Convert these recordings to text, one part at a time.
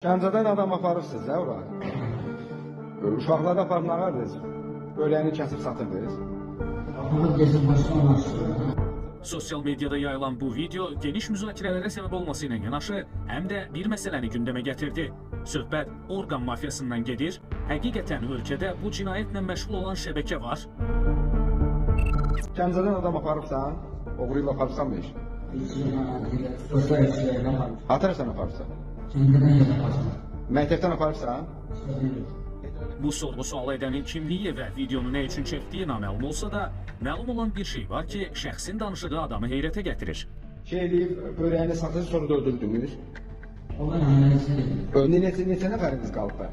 Gəncədən adam aparırsınız ya ora. Uşaqları aparıb nə verdiniz? Öyrəni kəsib satırdınız. Sosial medyada yayılan bu video geniş müzakirələrə səbəb olması ilə yanaşı, həm də bir məsələni gündəmə gətirdi. Söhbət orqan mafiyasından gedir. Həqiqətən ölkədə bu cinayətlə məşğul olan şəbəkə var. Gəncədən adam aparıbsan, oğruyla aparıbsan mı iş? Hatırırsan aparıbsan? Məktəbdən aparıbsan? Bu sorğu-sual edənin kimliyi və videonu nə üçün çəkdiyi naməlum olsa da, məlum olan bir şey var ki, şəxsin danışığı adamı heyrətə gətirir. Börəyini satır, sonra da öldürdünüz. Neçə nəfəriniz qalıb bə?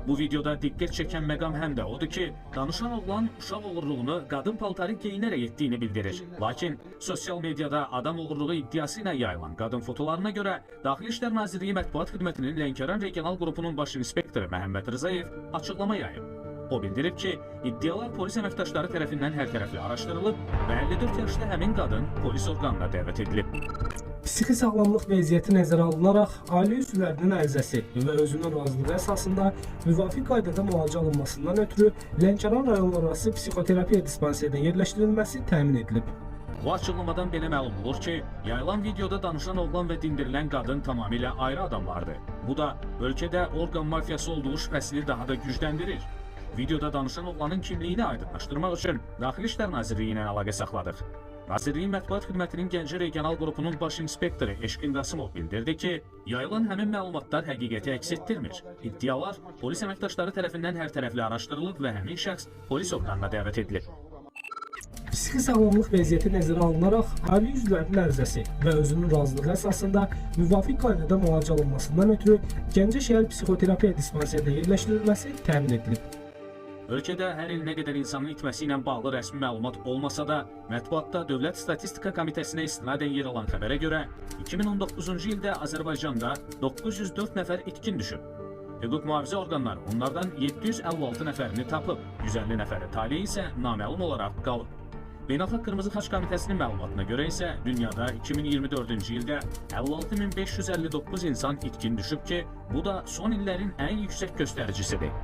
Bu videoda diqqət çəkən məqam həm də odur ki, danışan oğlan uşaq oğurluğunu qadın paltarı geyinərək etdiyini bildirir. Lakin sosial medyada adam oğurluğu iddiası ilə yayılan qadın fotolarına görə Daxili İşlər Nazirliyi Mətbuat Xidmətinin Lənkəran Regional Qrupunun baş inspektoru Məhəmməd Rzayev açıqlama yayıb. O bildirib ki, iddialar polis əməkdaşları tərəfindən hərtərəfli araşdırılıb və 54 yaşlı həmin qadın polis orqanına dəvət edilib. Psixi sağlamlıq vəziyyəti nəzərə alınaraq, ailə üzvlərinin ərizəsi və özünün razılığı əsasında müvafiq qaydada müalicə alınmasından ötürü Lənkəran rayonlararası psixoterapiya dispanserində yerləşdirilməsi təmin edilib. Bu açıqlamadan belə məlum olur ki, yayılan videoda danışan oğlan və dindirilən qadın tamamilə ayrı adamlardır. Bu da ölkədə orqan mafiyası olduğu şübhəsini daha da gücləndirir. Videoda danışan oğlanın kimliyini aydınlaşdırmaq üçün Daxili İşlər Nazirliyi ilə əlaqə saxladıq. Nazirliyin Mətbuat Xidmətinin Gəncə Regional Qrupunun baş inspektoru Eşqin Qasımov bildirdi ki, yayılan həmin məlumatlar həqiqəti əks etdirmir. İddialar polis əməkdaşları tərəfindən hərtərəfli araşdırılıb və həmin şəxs polis orqanına dəvət edilib. Psixi sağlamlıq vəziyyəti nəzərə alınaraq, ailə üzvlərinin ərizəsi və özünün razılığı əsasında müvafiq qaydada müalicə alınmasından ötürü Gəncə şəhər psixoterapiya dispanserində yerləşdirilməsi təmin edilib. Ölkədə hər il nə qədər insanın itməsi ilə bağlı rəsmi məlumat olmasa da, mətbuatda Dövlət Statistika Komitəsinə istinadən yer alan xəbərə görə 2019-cu ildə Azərbaycanda 904 nəfər itkin düşüb. Hüquq mühafizə orqanları onlardan 756 nəfərini tapıb, 150 nəfəri taleyi isə naməlum olaraq qalıb. Beynəlxalq Qırmızı Xaç Komitəsinin məlumatına görə isə dünyada 2024-cü ildə 56559 insan itkin düşüb ki, bu da son illərin ən yüksək göstəricisidir.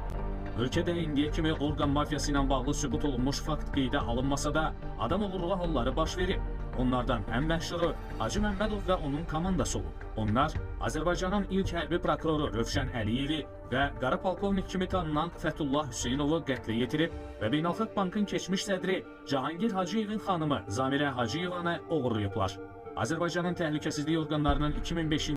Ölkədə indiyə kimi orqan mafiyası ilə bağlı sübut olunmuş fakt qeydə alınmasa da, adam oğurluğu halları baş verib. Onlardan ən məşhuru Hacı Məmmədov və onun komandası olub. Onlar Azərbaycanın ilk hərbi prokuroru Rövşən Əliyevi və qara polkovnik kimi tanınan Fəthullah Hüseynovu qətlə yetirib və Beynəlxalq Bankın keçmiş sədri Cahangir Hacıyevin xanımı Zamirə Hacıyevanı oğurlayıblar. Azərbaycanın təhlükəsizlik orqanlarının 2005-ci